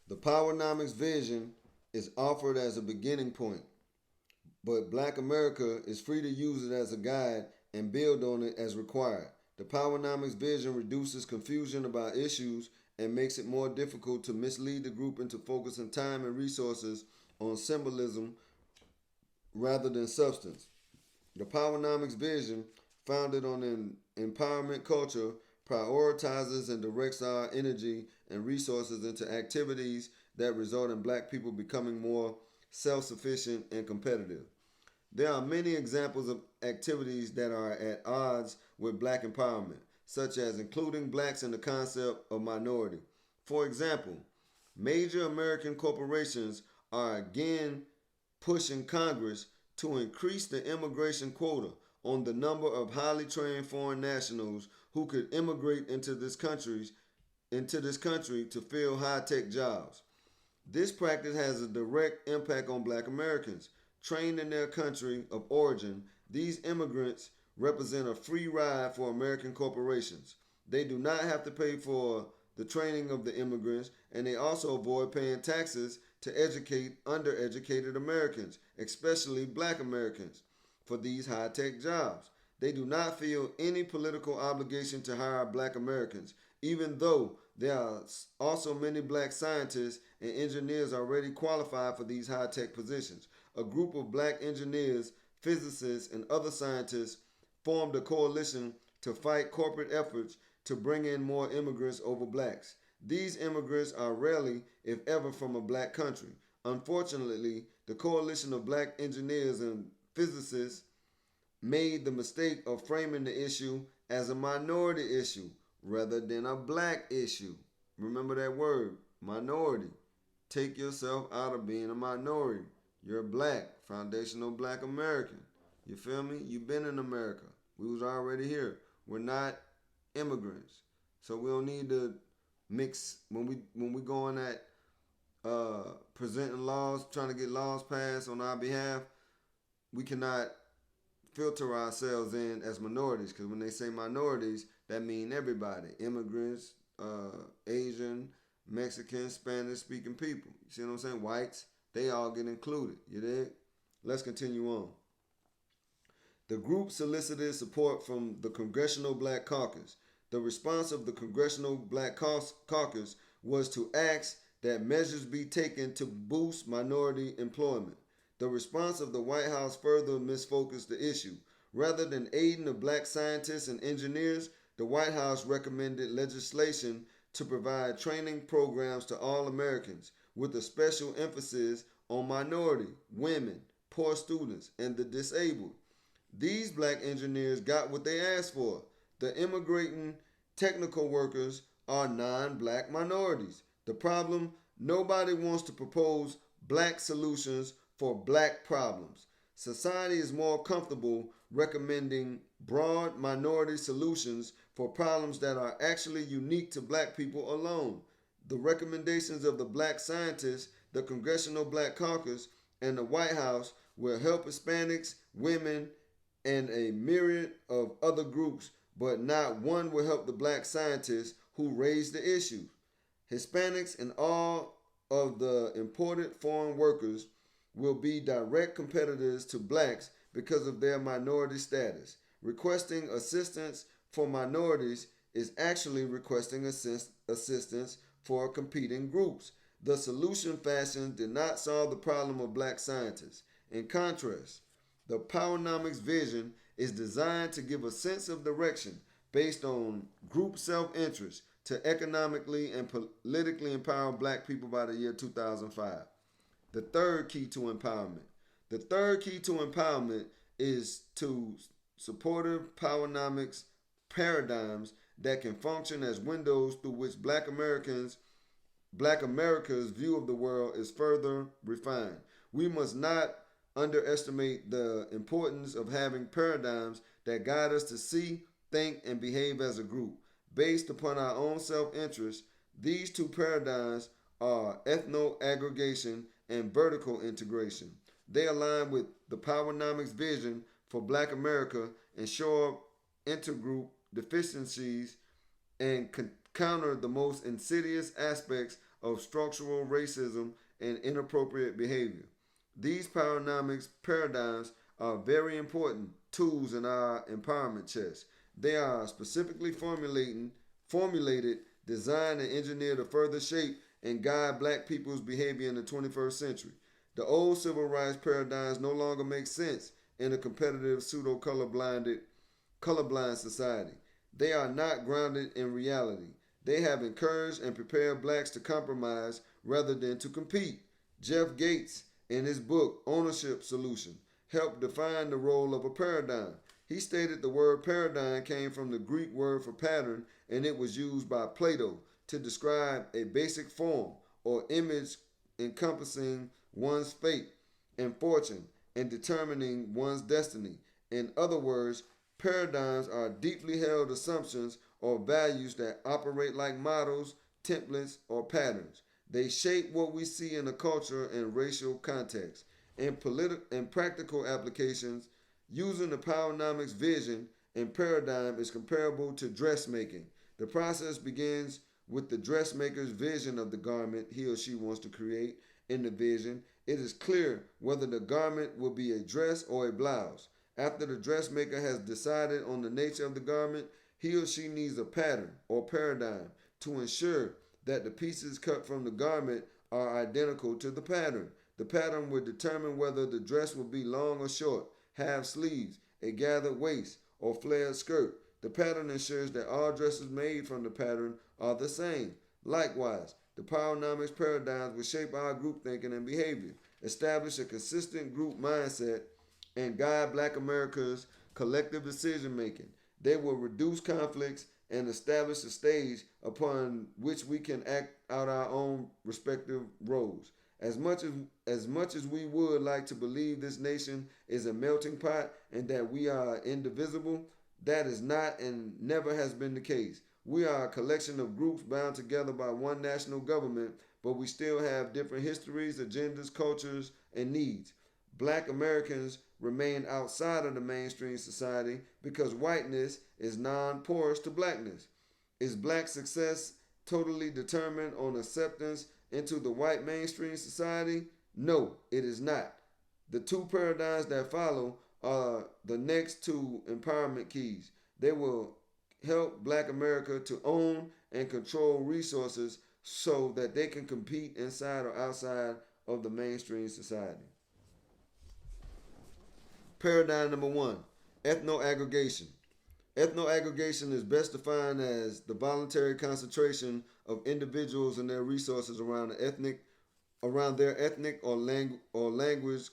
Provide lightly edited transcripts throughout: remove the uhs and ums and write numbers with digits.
The PowerNomics vision is offered as a beginning point, but Black America is free to use it as a guide and build on it as required. The PowerNomics vision reduces confusion about issues and makes it more difficult to mislead the group into focusing time and resources on symbolism rather than substance. The PowerNomics vision, founded on an empowerment culture, prioritizes and directs our energy and resources into activities that result in black people becoming more self sufficient and competitive. There are many examples of activities that are at odds with black empowerment, such as including blacks in the concept of minority. For example, major American corporations are again pushing Congress to increase the immigration quota on the number of highly trained foreign nationals who could immigrate into this country to fill high-tech jobs. This practice has a direct impact on black Americans. Trained in their country of origin, these immigrants represent a free ride for American corporations. They do not have to pay for the training of the immigrants, and they also avoid paying taxes to educate undereducated Americans, especially black Americans, for these high tech jobs. They do not feel any political obligation to hire black Americans, even though there are also many black scientists and engineers already qualified for these high tech positions. A group of black engineers, physicists, and other scientists formed a coalition to fight corporate efforts to bring in more immigrants over blacks. These immigrants are rarely, if ever, from a black country. Unfortunately, the coalition of black engineers and physicists made the mistake of framing the issue as a minority issue rather than a black issue. Remember that word, minority. Take yourself out of being a minority. You're black, foundational black American. You feel me? You've been in America. We was already here. We're not immigrants. So we don't need to mix when we going at presenting laws, trying to get laws passed on our behalf. We cannot filter ourselves in as minorities, because when they say minorities, that mean everybody: immigrants, Asian, Mexican, Spanish speaking people. You see what I'm saying? Whites, they all get included. You dig? Let's continue on. The group solicited support from the Congressional Black Caucus. The response of the Congressional Black Caucus was to ask that measures be taken to boost minority employment. The response of the White House further misfocused the issue. Rather than aiding the black scientists and engineers, the White House recommended legislation to provide training programs to all Americans, with a special emphasis on minority, women, poor students, and the disabled. These black engineers got what they asked for. The immigrating technical workers are non-black minorities. The problem: nobody wants to propose black solutions for black problems. Society is more comfortable recommending broad minority solutions for problems that are actually unique to black people alone. The recommendations of the black scientists, the Congressional Black Caucus, and the White House will help Hispanics, women, and a myriad of other groups, but not one will help the black scientists who raised the issue. Hispanics and all of the imported foreign workers will be direct competitors to blacks because of their minority status. Requesting assistance for minorities is actually requesting assistance for competing groups. The solution fashioned did not solve the problem of black scientists. In contrast, the PowerNomics vision is designed to give a sense of direction based on group self-interest to economically and politically empower black people by the year 2005. The third key to empowerment. The third key to empowerment is to supportive PowerNomics paradigms that can function as windows through which Black America's view of the world is further refined. We must not underestimate the importance of having paradigms that guide us to see, think, and behave as a group. Based upon our own self-interest, these two paradigms are ethno-aggregation and vertical integration. They align with the PowerNomics vision for Black America and shore up intergroup deficiencies and counter the most insidious aspects of structural racism and inappropriate behavior. These PowerNomics paradigms are very important tools in our empowerment chest. They are specifically formulated, designed, and engineered to further shape and guide black people's behavior in the 21st century. The old civil rights paradigms no longer make sense in a competitive pseudo colorblind society. They are not grounded in reality. They have encouraged and prepared blacks to compromise rather than to compete. Jeff Gates, in his book Ownership Solution, helped define the role of a paradigm. He stated the word paradigm came from the Greek word for pattern, and it was used by Plato to describe a basic form or image encompassing one's fate and fortune and determining one's destiny. In other words, paradigms are deeply held assumptions or values that operate like models, templates, or patterns. They shape what we see in a culture and racial context. In practical applications, using the PowerNomics vision and paradigm is comparable to dressmaking. The process begins with the dressmaker's vision of the garment he or she wants to create. In the vision, it is clear whether the garment will be a dress or a blouse. After the dressmaker has decided on the nature of the garment, he or she needs a pattern or paradigm to ensure that the pieces cut from the garment are identical to the pattern. The pattern will determine whether the dress will be long or short, half sleeves, a gathered waist, or flared skirt. The pattern ensures that all dresses made from the pattern are the same. Likewise, the PowerNomics paradigms will shape our group thinking and behavior, establish a consistent group mindset, and guide Black America's collective decision making. They will reduce conflicts and establish a stage upon which we can act out our own respective roles. As much as we would like to believe this nation is a melting pot and that we are indivisible, that is not and never has been the case. We are a collection of groups bound together by one national government, but we still have different histories, agendas, cultures, and needs. Black Americans remain outside of the mainstream society because whiteness is non-porous to blackness. Is black success totally determined on acceptance into the white mainstream society? No, it is not. The two paradigms that follow are the next two empowerment keys. They will help Black America to own and control resources so that they can compete inside or outside of the mainstream society. Paradigm number one, ethno-aggregation. Ethno-aggregation is best defined as the voluntary concentration of individuals and their resources around their ethnic or language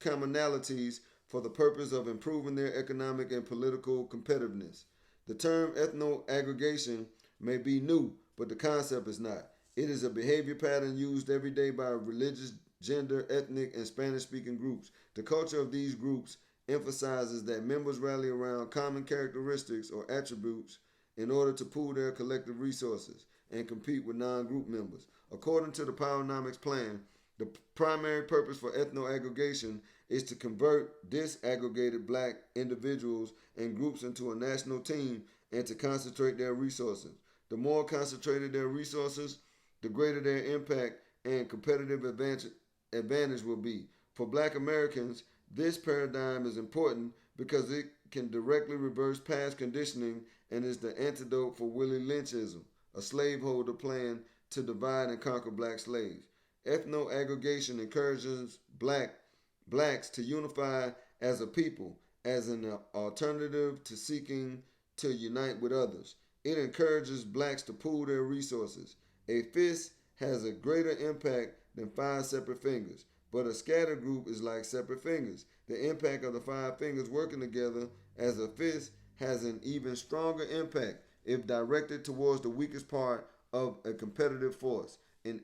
commonalities for the purpose of improving their economic and political competitiveness. The term ethno-aggregation may be new, but the concept is not. It is a behavior pattern used every day by religious, gender, ethnic, and Spanish-speaking groups. The culture of these groups emphasizes that members rally around common characteristics or attributes in order to pool their collective resources and compete with non-group members. According to the PowerNomics plan, the primary purpose for ethno-aggregation is to convert disaggregated Black individuals and groups into a national team and to concentrate their resources. The more concentrated their resources, the greater their impact and competitive advantage will be. For Black Americans, this paradigm is important because it can directly reverse past conditioning and is the antidote for Willie Lynchism, a slaveholder plan to divide and conquer Black slaves. Ethno-aggregation encourages blacks to unify as a people, as an alternative to seeking to unite with others. It encourages blacks to pool their resources. A fist has a greater impact than 5 separate fingers, but a scattered group is like separate fingers. The impact of the 5 fingers working together as a fist has an even stronger impact if directed towards the weakest part of a competitive force. An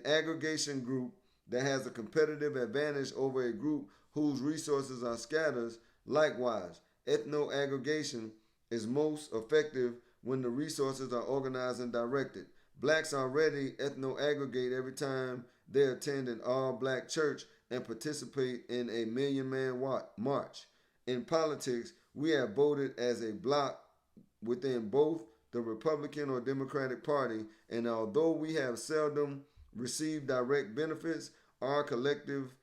aggregation group that has a competitive advantage over a group whose resources are scattered. Likewise, ethno-aggregation is most effective when the resources are organized and directed. Blacks already ethno-aggregate every time they attend an all-black church and participate in a million-man march. In politics, we have voted as a bloc within both the Republican or Democratic Party, and although we have seldom receive direct benefits, our collective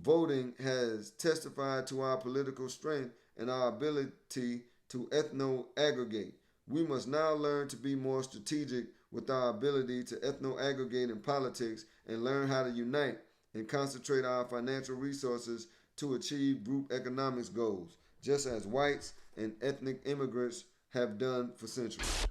voting has testified to our political strength and our ability to ethno-aggregate. We must now learn to be more strategic with our ability to ethno-aggregate in politics and learn how to unite and concentrate our financial resources to achieve group economics goals, just as whites and ethnic immigrants have done for centuries.